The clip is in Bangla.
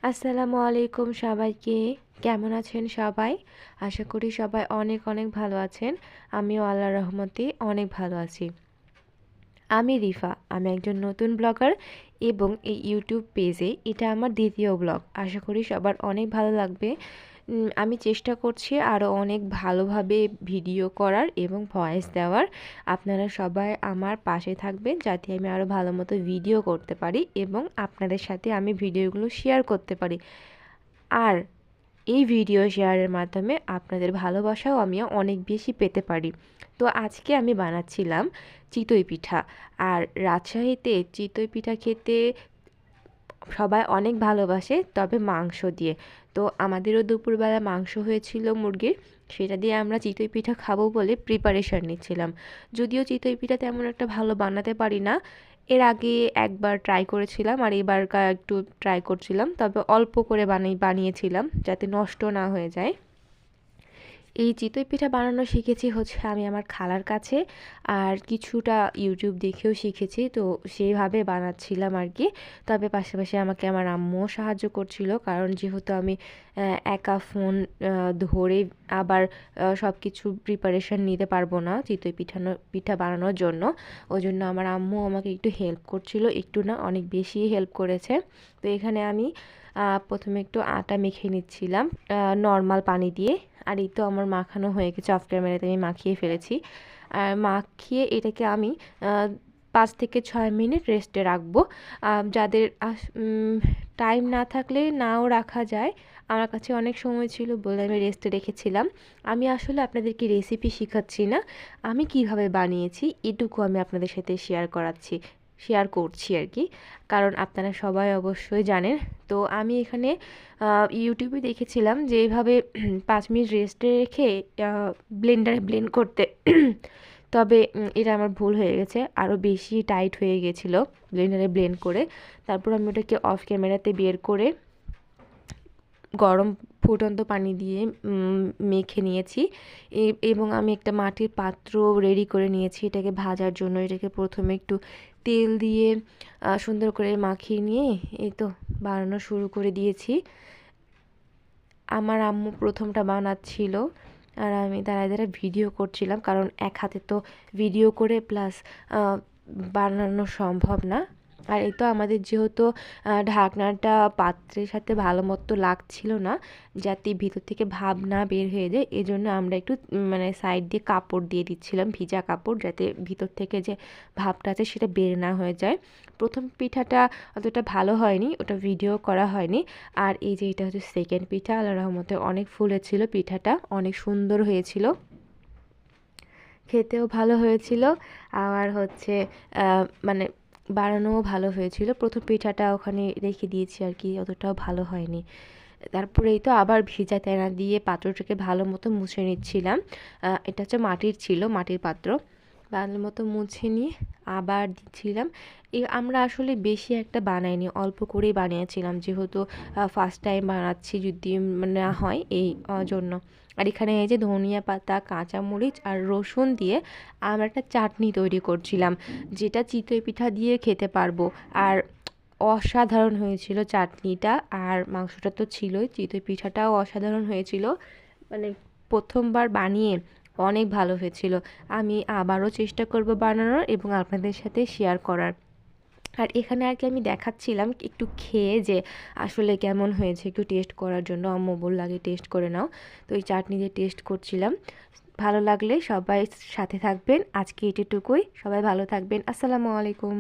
আসসালামু আলাইকুম সবাইকে। কেমন আছেন সবাই? আশা করি সবাই অনেক অনেক ভালো আছেন। আমিও আল্লাহর রহমতে অনেক ভালো আছি। আমি রিফা। আমি একজন নতুন ব্লগার এবং এই ইউটিউব পেজে এটা আমার দ্বিতীয় ব্লগ। আশা করি সবার অনেক ভালো লাগবে। আমি চেষ্টা করছি আরও অনেক ভালোভাবে ভিডিও করার এবং ভয়েস দেওয়ার। আপনারা সবাই আমার পাশে থাকবেন যাতে আমি আরও ভালো মতো ভিডিও করতে পারি এবং আপনাদের সাথে আমি ভিডিওগুলো শেয়ার করতে পারি। আর এই ভিডিও শেয়ারের মাধ্যমে আপনাদের ভালোবাসাও আমিও অনেক বেশি পেতে পারি। তো আজকে আমি বানাচ্ছিলাম চিতই পিঠা। আর রাজশাহীতে চিতই পিঠা খেতে সবাই অনেক ভালোবাসে, তবে মাংস দিয়ে। তো আমাদেরও দুপুরবেলা মাংস হয়েছিল মুরগির, সেটা দিয়ে আমরা চিতই পিঠা খাবো বলে প্রিপারেশন নিচ্ছিলাম। যদিও চিতই পিঠা তেমন একটা ভালো বানাতে পারি না, এর আগে একবার ট্রাই করেছিলাম আর এবারকার একটু ট্রাই করছিলাম, তবে অল্প করে বানিয়েছিলাম যাতে নষ্ট না হয়ে যায়। এই চিতই পিঠা বানানো শিখেছি হচ্ছে আমি আমার খালার কাছে, আর কিছুটা ইউটিউব দেখেও শিখেছি। তো সেইভাবে বানাচ্ছিলাম আর কি। তবে পাশাপাশি আমাকে আমার আম্মুও সাহায্য করছিল, কারণ যেহেতু আমি একা ফোন ধরে আবার সব কিছু প্রিপারেশন নিতে পারবো না চিতই পিঠা বানানোর জন্য। ওই জন্য আমার আম্মু আমাকে একটু হেল্প করছিল, একটু না অনেক বেশি হেল্প করেছে। তো এখানে আমি প্রথমে একটু আটা মেখে নিচ্ছিলাম নর্মাল পানি দিয়ে। আর এই তো আমার মাখানো হয়ে গেছে, অফ ক্যামেরাতে আমি মাখিয়ে ফেলেছি। আর মাখিয়ে এটাকে আমি 5 থেকে 6 মিনিট রেস্টে রাখবো। যাদের টাইম না থাকলে নাও রাখা যায়, আমার কাছে অনেক সময় ছিল বলে আমি রেস্টে রেখেছিলাম। আমি আসলে আপনাদেরকে রেসিপি শেখাচ্ছি না, আমি কিভাবে বানিয়েছি এটুকু আমি আপনাদের সাথে শেয়ার করছি আর কি। কারণ আপনারা সবাই অবশ্যই জানেন। তো আমি এখানে ইউটিউবে দেখেছিলাম যে এইভাবে 5 মিনিট রেস্টে রেখে ব্লেন্ডারে ব্লেন্ড করতে। তবে এটা আমার ভুল হয়ে গেছে, আরও বেশি টাইট হয়ে গেছিলো ব্লেন্ডারে ব্লেন্ড করে। তারপর আমি ওটাকে অফ ক্যামেরাতে বের করে গরম ফুটন্ত পানি দিয়ে মেখে নিয়েছি এবং আমি একটা মাটির পাত্র রেডি করে নিয়েছি এটাকে ভাজার জন্য। এটাকে প্রথমে একটু তেল দিয়ে সুন্দর করে মাখিয়ে নিয়ে এই তো বানানো শুরু করে দিয়েছি। আমার আম্মু প্রথমটা বানাচ্ছিল আর আমি দাঁড়ায় দাঁড়ায় ভিডিও করছিলাম, কারণ এক হাতে তো ভিডিও করে প্লাস বানানো সম্ভব না। আর এই তো আমাদের যেহেতু ঢাকনাটা পাত্রের সাথে ভালো মতো লাগছিল না, যাতে ভিতর থেকে ভাপ না বের হয়ে যায়, এজন্য আমরা একটু মানে সাইড দিয়ে কাপড় দিয়ে দিচ্ছিলাম, ভিজা কাপড়, যাতে ভিতর থেকে যে ভাপটা আছে সেটা বের না হয়ে যায়। প্রথম পিঠাটা অতটা ভালো হয়নি, ওটা ভিডিও করা হয়নি। আর এই যে এটা হচ্ছে সেকেন্ড পিঠা, আল্লাহর রহমতে অনেক ফুলেছিল, পিঠাটা অনেক সুন্দর হয়েছিল, খেতেও ভালো হয়েছিল। আর হচ্ছে মানে বানানোও ভালো হয়েছিল। প্রথম পিঠাটা ওখানে রেখে দিয়েছি আর কি, অতটাও ভালো হয়নি। তারপরে এই তো আবার ভিজা তেনা দিয়ে পাত্রটাকে ভালো মতো মুছে নিচ্ছিলাম। এটা হচ্ছে মাটির পাত্র। ভালো মতো মুছে নিয়ে আবার দিচ্ছিলাম। আমরা আসলে বেশি একটা বানাইনি, অল্প করেই বানিয়েছিলাম, যেহেতু ফার্স্ট টাইম বানাচ্ছি, যদি না হয় এই জন্য। আর এখানে এই যে ধনিয়া পাতা, কাঁচামরিচ আর রসুন দিয়ে আমরা একটা চাটনি তৈরি করছিলাম, যেটা চিতই পিঠা দিয়ে খেতে পারবো। আর অসাধারণ হয়েছিল চাটনিটা, আর মাংসটা তো ছিলই, চিতই পিঠাটাও অসাধারণ হয়েছিল। মানে প্রথমবার বানিয়ে অনেক ভালো হয়েছিল। আমি আবারও চেষ্টা করব বানানোর এবং আপনাদের সাথে শেয়ার করার। আর এখানে আর কি আমি দেখাচ্ছিলাম একটু খেয়ে যে আসলে কেমন হয়েছে, একটু টেস্ট করার জন্য। আম্মু বলল আগে টেস্ট করে নাও। তো এই চাটনি দিয়ে টেস্ট করছিলাম। ভালো লাগলে সবাই সাথে থাকবেন। আজকে এটুকুই, সবাই ভালো থাকবেন। আসসালামু আলাইকুম।